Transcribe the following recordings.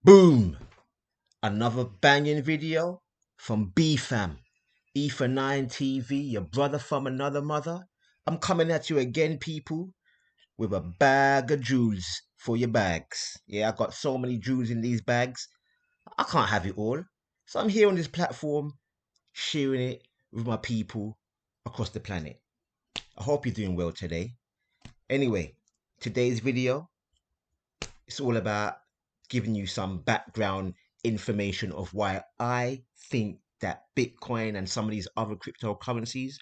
Boom! Another banging video from B-Fam. E for 9 TV, your brother from another mother. I'm coming at you again, people, with a bag of jewels for your bags. Yeah, I got so many jewels in these bags. I can't have it all. So I'm here on this platform, sharing it with my people across the planet. I hope you're doing well today. Anyway, today's video, it's all about giving you some background information of why I think that Bitcoin and some of these other cryptocurrencies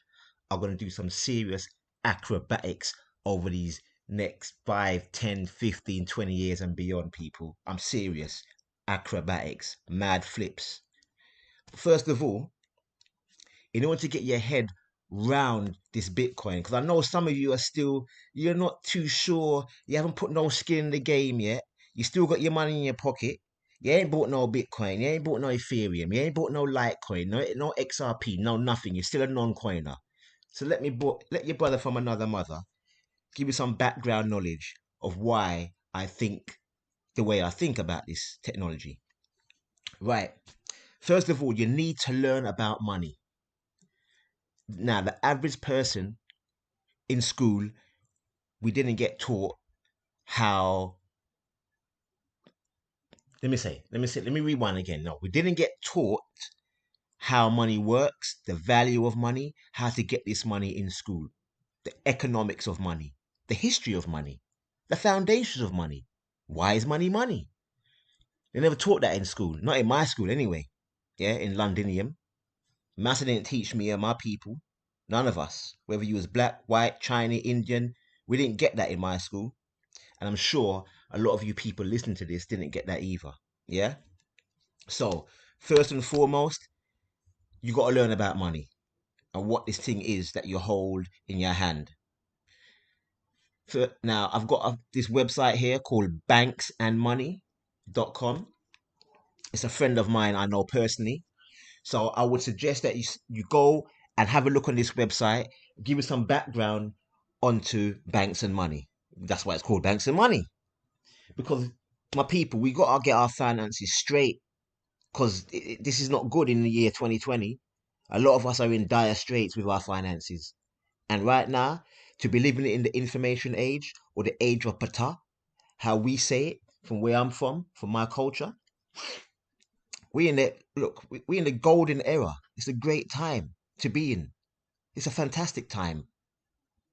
are going to do some serious acrobatics over these next 5, 10, 15, 20 years and beyond, people. I'm serious. Acrobatics, mad flips. First of all, in order to get your head round this Bitcoin, because I know some of you are still, you're not too sure, you haven't put no skin in the game yet, you still got your money in your pocket, you ain't bought no Bitcoin, you ain't bought no Ethereum, you ain't bought no Litecoin, no XRP, no nothing, you're still a non-coiner. So let your brother from another mother give you some background knowledge of why I think the way I think about this technology. Right. First of all, you need to learn about money. Now, the average person in school, we didn't get taught how. Let me rewind again. No, we didn't get taught how money works, the value of money, how to get this money in school, the economics of money, the history of money, the foundations of money. Why is money money? They never taught that in school, not in my school anyway. Yeah, in Londinium. Master didn't teach me and my people, none of us, whether you was black, white, Chinese, Indian, we didn't get that in my school. And I'm sure a lot of you people listening to this didn't get that either. Yeah. So, first and foremost, you got to learn about money and what this thing is that you hold in your hand. Now, I've got this website here called banksandmoney.com. It's a friend of mine I know personally. So, I would suggest that you go and have a look on this website, give you some background onto banks and money. That's why it's called Banks and Money. Because my people, we got to get our finances straight because this is not good in the year 2020. A lot of us are in dire straits with our finances. And right now, to be living in the information age or the age of Pata, how we say it from where I'm from my culture, we in the golden era. It's a great time to be in. It's a fantastic time.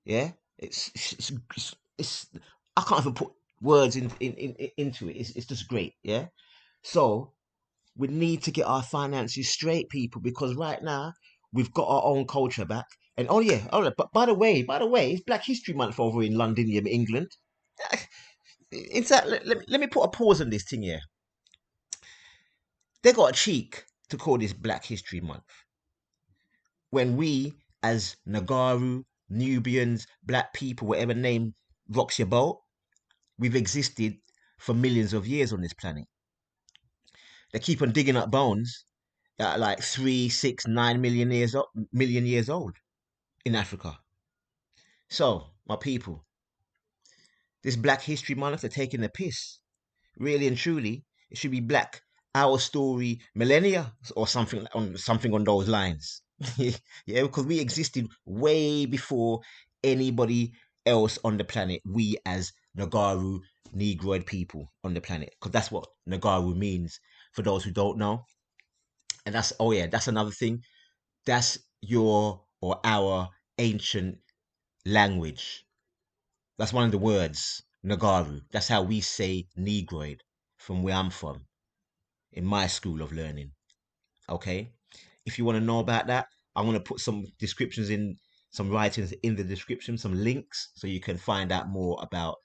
Yeah, it's I can't even put words into it. It's just great. Yeah. So we need to get our finances straight, people, because right now we've got our own culture back. And but by the way, it's Black History Month over in Londinium, England. In fact, let me put a pause on this thing here. They got a cheek to call this Black History Month when we, as Nagaru, Nubians, Black people, whatever name rocks your boat, we've existed for millions of years on this planet. They keep on digging up bones that are like 3, 6, 9 million years old in Africa. So, my people, this Black History Month, they're taking the piss. Really and truly, it should be Black Our Story Millennia or something on those lines. Yeah, because we existed way before anybody else on the planet. We as Nagaru Negroid people on the planet, because that's what Nagaru means for those who don't know. And that's another thing. That's your or our ancient language. That's one of the words, Nagaru. That's how we say Negroid from where I'm from, in my school of learning. Okay? If you want to know about that, I'm going to put some descriptions in, some writings in the description, some links, so you can find out more about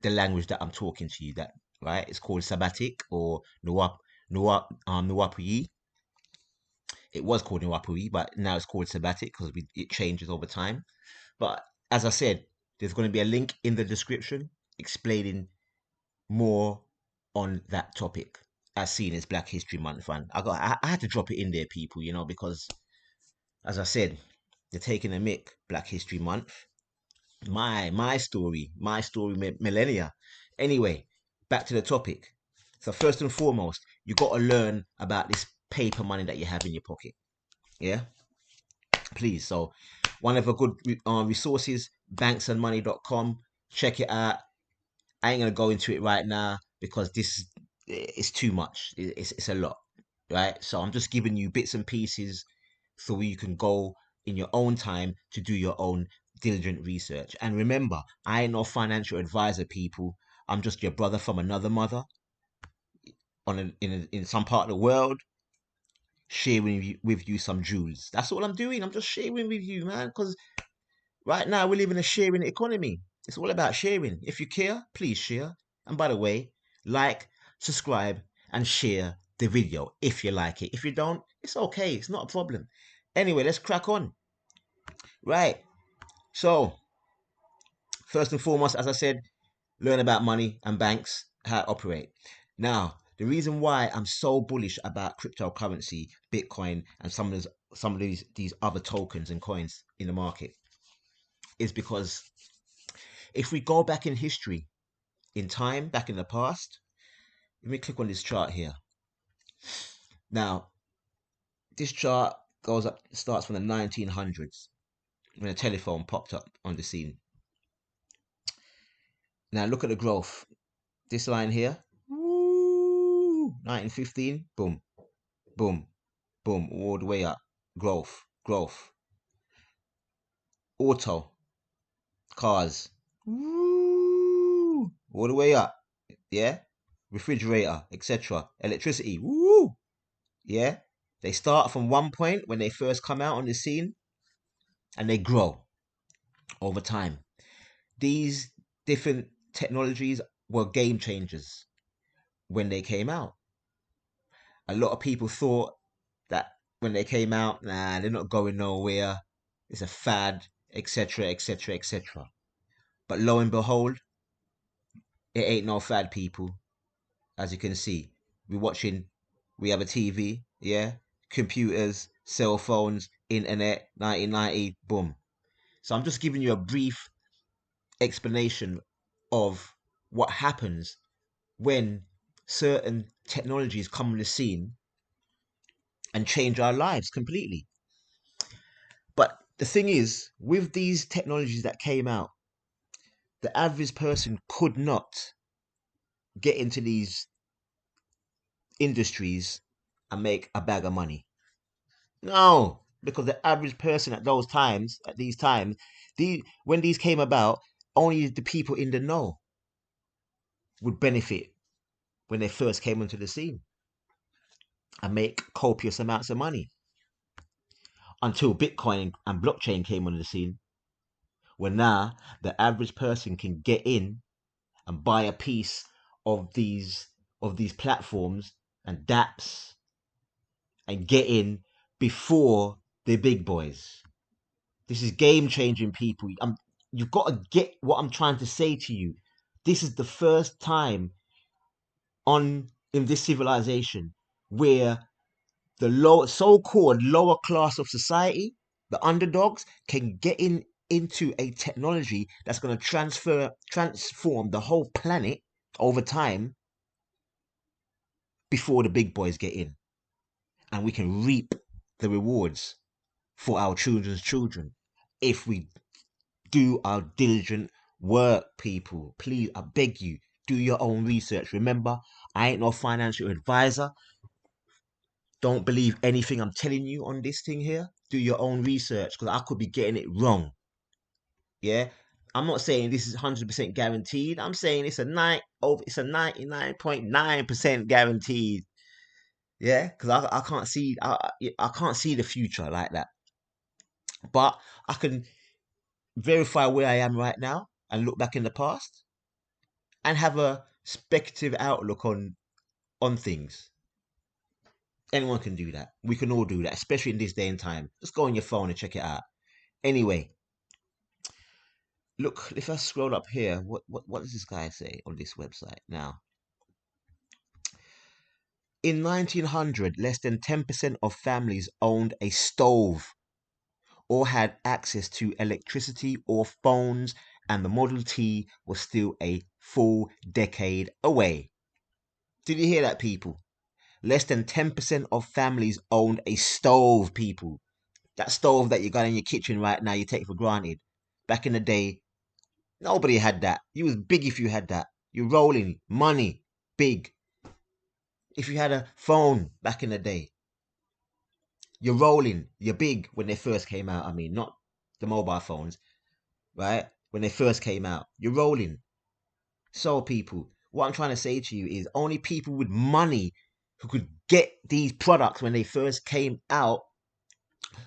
the language that I'm talking to you. That right? It's called Sabbatic or Nuwapuyi. It was called Nuwapuyi, but now it's called Sabbatic because it changes over time. But as I said, there's going to be a link in the description explaining more on that topic as seen as Black History Month. And I had to drop it in there, people, because as I said, they're taking a mick. Black History Month. My story millennia. Anyway, back to the topic. So first and foremost, you got to learn about this paper money that you have in your pocket. Yeah, please. So one of the good resources, banksandmoney.com. Check it out. I ain't gonna go into it right now because this is too much. It's a lot, right? So I'm just giving you bits and pieces so you can go in your own time to do your own diligent research. And remember, I ain't no financial advisor, people. I'm just your brother from another mother in some part of the world, sharing with you some jewels. That's all I'm doing. I'm just sharing with you, man. Because right now we live in a sharing economy. It's all about sharing. If you care, please share. And by the way, like, subscribe, and share the video if you like it. If you don't, it's okay. It's not a problem. Anyway, let's crack on. Right. So, first and foremost, as I said, learn about money and banks, how to operate. Now, the reason why I'm so bullish about cryptocurrency, Bitcoin, and some of these other tokens and coins in the market is because if we go back in history, in time, back in the past, let me click on this chart here. Now, this chart goes up, starts from the 1900s when a telephone popped up on the scene. Now, look at the growth. This line here, 1915, boom, boom, boom, all the way up. Growth, growth. Auto, cars, all the way up. Yeah, refrigerator, etc. Electricity, woo, yeah. They start from one point when they first come out on the scene, and they grow over time. These different technologies were game changers when they came out. A lot of people thought that when they came out, nah, they're not going nowhere. It's a fad, etc., etc., etc. But lo and behold, it ain't no fad, people. As you can see, we have a TV, yeah, computers, cell phones, internet, 1990, boom. So I'm just giving you a brief explanation of what happens when certain technologies come on the scene and change our lives completely. But the thing is, with these technologies that came out, the average person could not get into these industries and make a bag of money. No, because the average person at these times, when these came about, only the people in the know would benefit when they first came onto the scene and make copious amounts of money. Until Bitcoin and blockchain came on the scene, where now the average person can get in and buy a piece of these platforms and dApps and get in before the big boys. This is game changing, people. You've got to get what I'm trying to say to you. This is the first time in this civilization where the so-called lower class of society, the underdogs, can get into a technology that's going to transform the whole planet over time before the big boys get in, and we can reap the rewards for our children's children if we do our diligent work. People, please, I beg you, do your own research. Remember, I ain't no financial advisor. Don't believe anything I'm telling you on this thing here. Do your own research, because I could be getting it wrong. Yeah, I'm not saying this is 100% guaranteed. I'm saying it's a 99.9% guaranteed. Yeah, because I can't see I can't see the future like that, but I can verify where I am right now and look back in the past and have a speculative outlook on things. Anyone can do that. We can all do that, especially in this day and time. Just go on your phone and check it out. Anyway, look, if I scroll up here, what does this guy say on this website now? In 1900, less than 10% of families owned a stove or had access to electricity or phones, and the Model T was still a full decade away. Did you hear that, people? Less than 10% of families owned a stove, people. That stove that you got in your kitchen right now, you take for granted. Back in the day, nobody had that. You was big if you had that. You're rolling money, big. If you had a phone back in the day, you're rolling, you're big when they first came out. I mean, not the mobile phones, right? When they first came out, you're rolling. So, people, what I'm trying to say to you is only people with money who could get these products when they first came out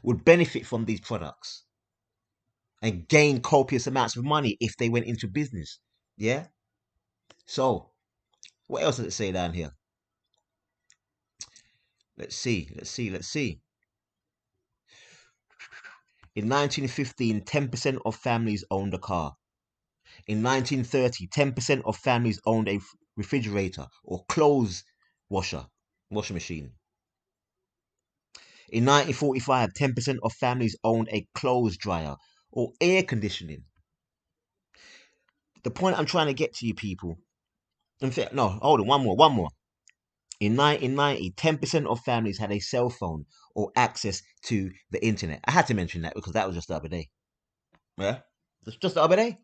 would benefit from these products and gain copious amounts of money if they went into business. Yeah? So, what else does it say down here? Let's see. In 1915, 10% of families owned a car. In 1930, 10% of families owned a refrigerator or clothes washing machine. In 1945, 10% of families owned a clothes dryer or air conditioning. The point I'm trying to get to you, people. In fact, no, hold on, one more. In 1990, 10% of families had a cell phone or access to the internet. I had to mention that because that was just the other day. Yeah? It's just the other day.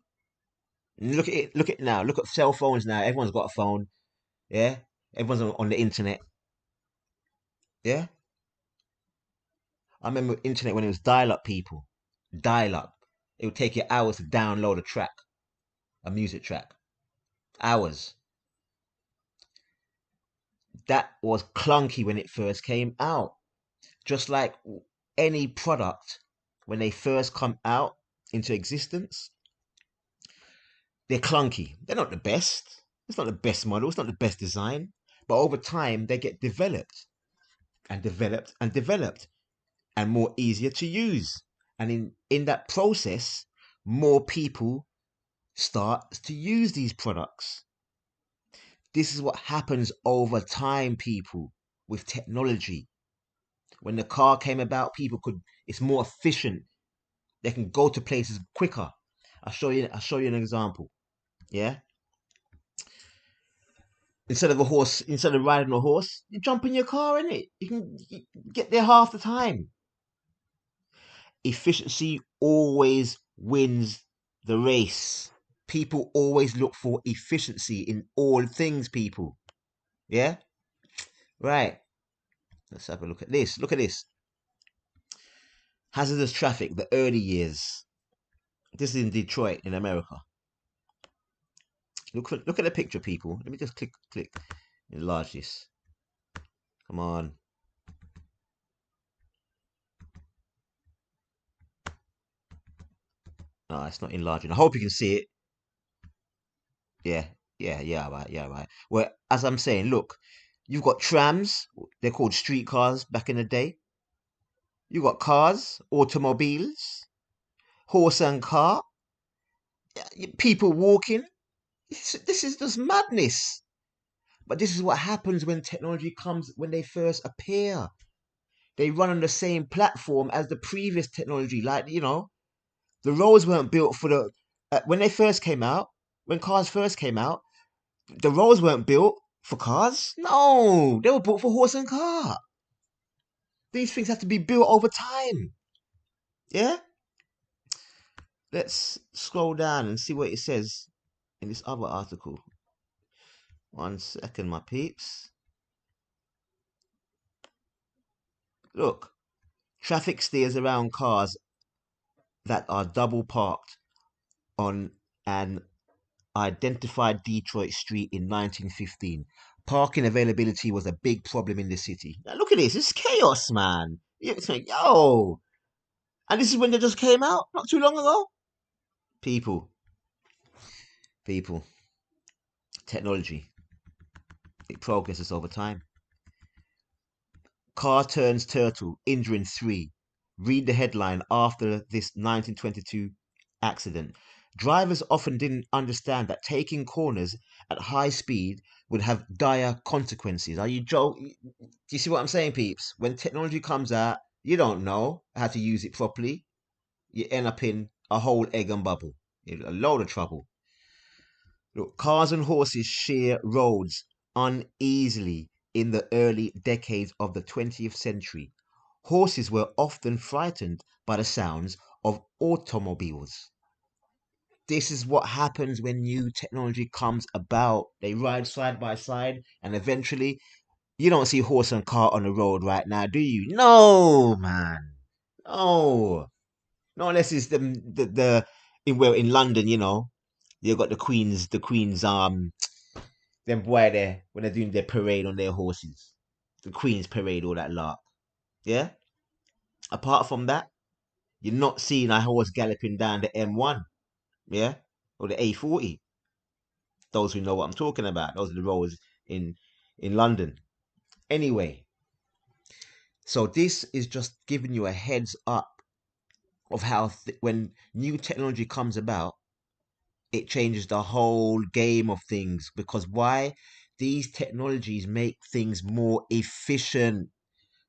Look at it. Look at it now. Look at cell phones now. Everyone's got a phone. Yeah? Everyone's on the internet. Yeah? I remember internet when it was dial-up, people. Dial-up. It would take you hours to download a music track. Hours. That was clunky when it first came out. Just like any product, when they first come out into existence, they're clunky. They're not the best. It's not the best model. It's not the best design. But over time, they get developed and developed and developed and more easier to use. And in that process, more people start to use these products. This is what happens over time, people, with technology. When the car came about, it's more efficient. They can go to places quicker. I'll show you an example. Yeah. Instead of riding a horse, you jump in your car, innit? You can get there half the time. Efficiency always wins the race. People always look for efficiency in all things, people. Yeah? Right. Let's have a look at this. Look at this. Hazardous traffic, the early years. This is in Detroit, in America. Look at the picture, people. Let me just click, enlarge this. Come on. No, it's not enlarging. I hope you can see it. Yeah, right. Well, as I'm saying, look, you've got trams. They're called streetcars back in the day. You got cars, automobiles, horse and car, people walking. This is just madness. But this is what happens when technology comes, when they first appear. They run on the same platform as the previous technology. Like, the roads weren't built for when they first came out, when cars first came out, the roads weren't built for cars. No, they were built for horse and car. These things have to be built over time. Yeah? Let's scroll down and see what it says in this other article. 1 second, my peeps. Look, traffic steers around cars that are double parked on an identified Detroit street in 1915. Parking availability was a big problem in the city. Now look at this. It's chaos, man. It's like, yo. And this is when they just came out not too long ago. People. Technology. It progresses over time. Car turns turtle, injuring 3. Read the headline after this 1922 accident. Drivers often didn't understand that taking corners at high speed would have dire consequences. Are you joking? Do you see what I'm saying, peeps? When technology comes out, you don't know how to use it properly. You end up in a whole egg and bubble. A load of trouble. Look, cars and horses share roads uneasily in the early decades of the 20th century. Horses were often frightened by the sounds of automobiles. This is what happens when new technology comes about. They ride side by side, and eventually, you don't see horse and cart on the road right now, do you? No, man. No. Not unless it's in London, you got the Queen's them boy there when they're doing their parade on their horses. The Queen's parade, all that lark. Yeah? Apart from that, you're not seeing a horse galloping down the M1, yeah? Or the A40. Those who know what I'm talking about. Those are the roads in London. Anyway, so this is just giving you a heads up of how when new technology comes about, it changes the whole game of things. Because why? These technologies make things more efficient.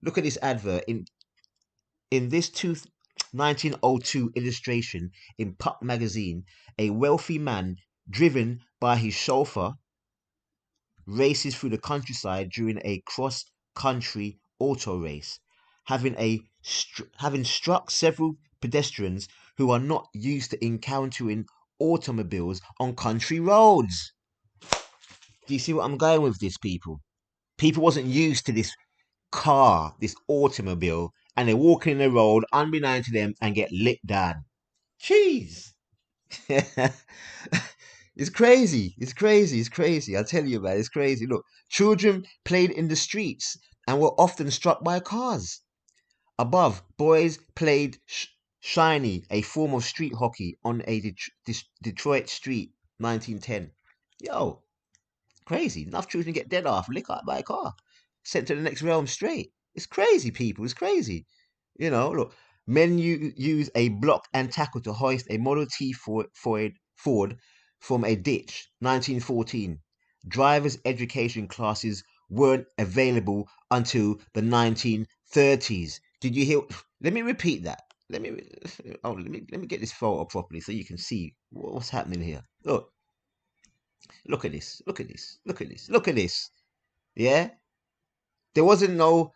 Look at this advert in this 1902 illustration in Puck magazine. A wealthy man, driven by his chauffeur, races through the countryside during a cross-country auto race, having struck several pedestrians who are not used to encountering automobiles on country roads. Do you see what I'm going with this, people? People wasn't used to this car, this automobile, and they're walking in the road unbeknownst to them and get lit down. Jeez. It's crazy. It's crazy. It's crazy. I tell you, man, it's crazy. Look, children played in the streets and were often struck by cars. Above, boys played shiny, a form of street hockey on a Detroit street, 1910. Yo, crazy. Enough children get dead off, licked up by a car, sent to the next realm straight. It's crazy, people. It's crazy. Look, men use a block and tackle to hoist a Model T Ford from a ditch, 1914. Driver's education classes weren't available until the 1930s. Did you hear? Let me repeat that. Let me get this photo properly so you can see what's happening here. Look at this. Look at this. Look at this. Look at this. Yeah? There wasn't no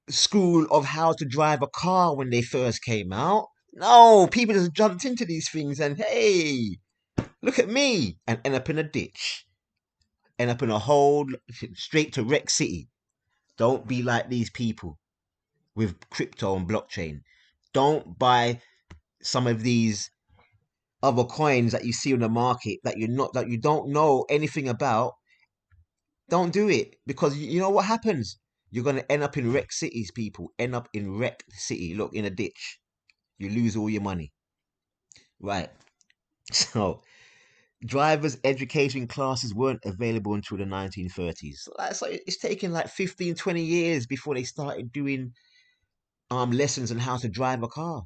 school of how to drive a car when they first came out. No, people just jumped into these things and hey, look at me, and end up in a ditch, end up in a hole, straight to Rex City. Don't be like these people with crypto and blockchain. Don't buy some of these other coins that you see on the market that you don't know anything about. Don't do it, because you know what happens. You're gonna end up in wreck cities, people. End up in wreck city. Look, in a ditch. You lose all your money. Right. So driver's education classes weren't available until the 1930s. So it's taken like 15, 20 years before they started doing lessons on how to drive a car.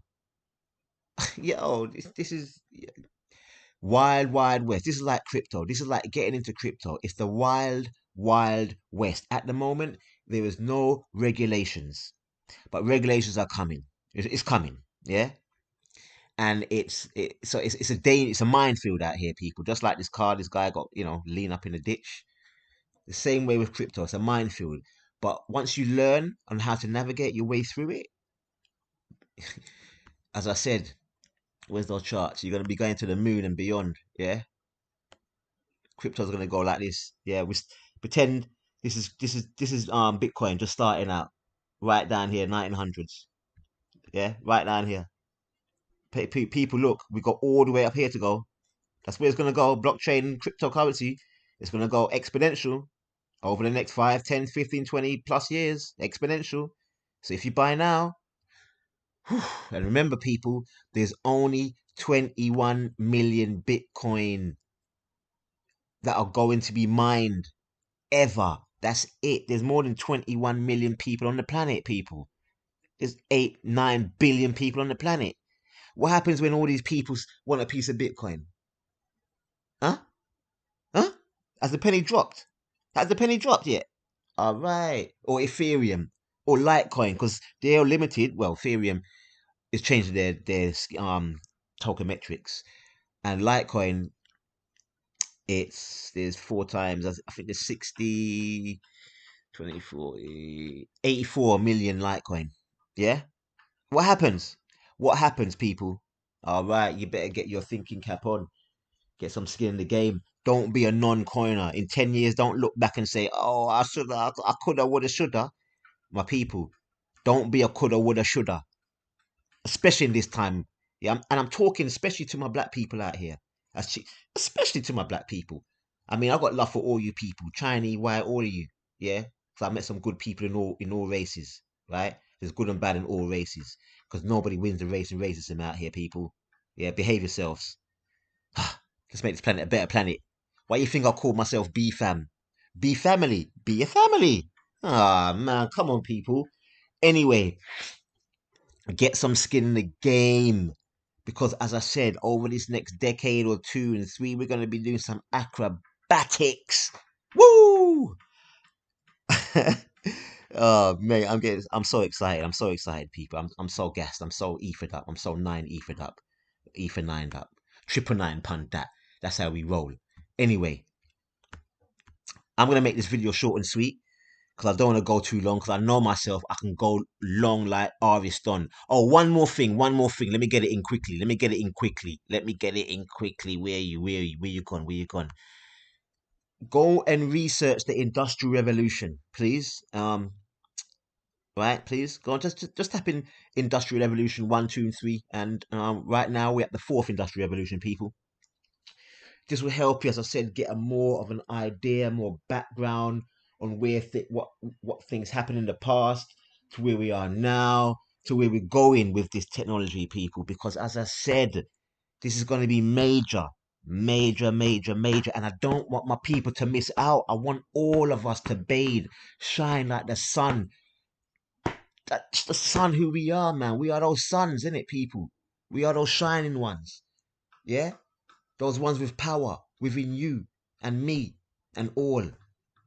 Yo, this is wild, wild west. This is like crypto. This is like getting into crypto. It's the wild, wild west. At the moment, there is no regulations, but regulations are coming. It's coming. Yeah. And it's a minefield out here, people. Just like this car, this guy got lean up in a ditch. The same way with crypto, it's a minefield. But once you learn on how to navigate your way through it, as I said, where's those charts? You're gonna be going to the moon and beyond. Yeah, crypto's gonna go like this. Yeah, we pretend this is Bitcoin just starting out, right down here, 1900s. Yeah, right down here. People, look, we got all the way up here to go. That's where it's gonna go. Blockchain, cryptocurrency. It's gonna go exponential over the next 5, 10, 15, 20 plus years. Exponential. So if you buy now, and remember, people, there's only 21 million Bitcoin that are going to be mined ever. That's it. There's more than 21 million people on the planet, people. There's 8, 9 billion people on the planet. What happens when all these people want a piece of Bitcoin? Huh? Huh? Has the penny dropped? Has the penny dropped yet? All right. Or Ethereum or Litecoin, because they're limited. Well, Ethereum is changing their token metrics, and Litecoin there's 4 times, I think there's 60, 20, 40, 84 million Litecoin. Yeah? What happens? What happens, people? All right, you better get your thinking cap on. Get some skin in the game. Don't be a non-coiner. In 10 years, don't look back and say, oh, I coulda, woulda, shoulda. My people, don't be a coulda, woulda, shoulda. Especially in this time. Yeah, and I'm talking especially to my black people out here. Especially to my black people. I mean, I got love for all you people, Chinese, white, all of you. Yeah, so I met some good people in all races. Right? There's good and bad in all races, because nobody wins the race in racism out here, people. Yeah, behave yourselves. Let's make this planet a better planet. Why you think I call myself B fam? B family. Be a family. Ah man, come on, people. Anyway, get some skin in the game. Because as I said, over this next decade or 2 and 3, we're gonna be doing some acrobatics. Woo! Oh man, I'm so excited. I'm so excited, people. I'm so gassed. I'm so ethered up. I'm so ethered up. Ether 9'd up. 999 pun that. That's how we roll. Anyway, I'm gonna make this video short and sweet because I don't want to go too long, because I know myself, I can go long like Ariston. Oh, one more thing. Let me get it in quickly. Where you gone? Go and research the Industrial Revolution, please. Right, please go on. Just type in Industrial Revolution 1, 2, and 3, and right now we're at the 4th Industrial Revolution, people. This will help you, as I said, get a more of an idea, more background on what things happened in the past, to where we are now, to where we're going with this technology, people. Because as I said, this is going to be major, and I don't want my people to miss out. I want all of us to bathe, shine like the sun. That's the sun who we are, man. We are those suns, innit, people? We are those shining ones. Yeah? Those ones with power within you and me and all.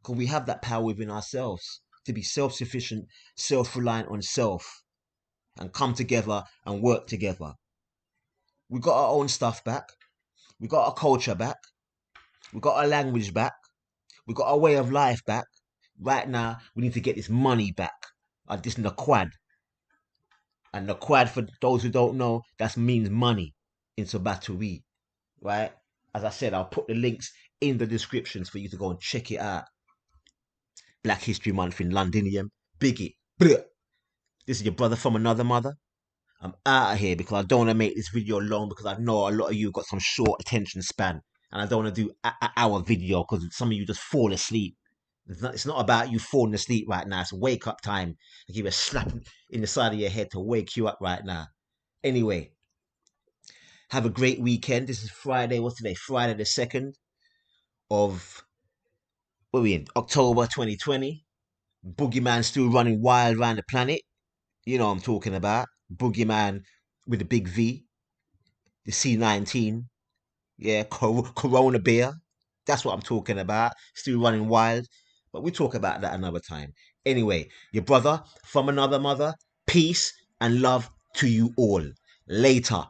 Because we have that power within ourselves to be self-sufficient, self-reliant on self, and come together and work together. We got our own stuff back. We got our culture back. We got our language back. We got our way of life back. Right now, we need to get this money back. This Naquad. And Naquad, for those who don't know, that means money in Sabaturi. Right? As I said, I'll put the links in the descriptions for you to go and check it out. Black History Month in Londinium. Biggie. This is your brother from another mother. I'm out of here because I don't want to make this video long, because I know a lot of you got some short attention span. And I don't want to do an hour video because some of you just fall asleep. It's not about you falling asleep right now. It's wake up time. I give you a slap in the side of your head to wake you up right now. Anyway, have a great weekend. This is Friday. What's today? Friday the 2nd of, what are we in? October 2020. Boogeyman still running wild around the planet. You know what I'm talking about. Boogeyman with the big V. The C19. Yeah, Corona beer. That's what I'm talking about. Still running wild. But we'll talk about that another time. Anyway, your brother from another mother. Peace and love to you all. Later.